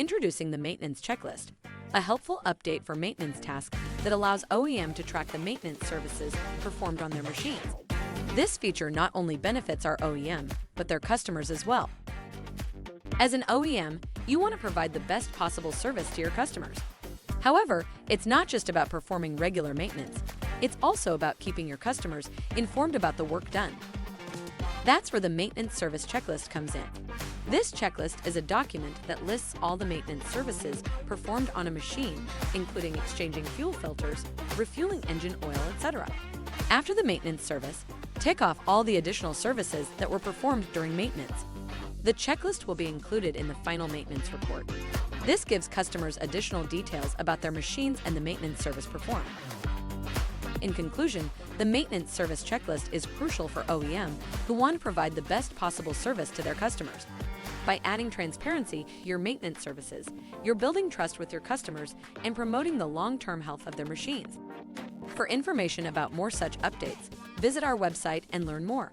Introducing the Maintenance Checklist, a helpful update for maintenance tasks that allows OEM to track the maintenance services performed on their machines. This feature not only benefits our OEM, but their customers as well. As an OEM, you want to provide the best possible service to your customers. However, it's not just about performing regular maintenance. It's also about keeping your customers informed about the work done. That's where the Maintenance Service Checklist comes in. This checklist is a document that lists all the maintenance services performed on a machine, including exchanging fuel filters, refueling engine oil, etc. After the maintenance service, tick off all the additional services that were performed during maintenance. The checklist will be included in the final maintenance report. This gives customers additional details about their machines and the maintenance service performed. In conclusion, the Maintenance Service Checklist is crucial for OEM who want to provide the best possible service to their customers. By adding transparency to your maintenance services, you're building trust with your customers and promoting the long-term health of their machines. For information about more such updates, visit our website and learn more.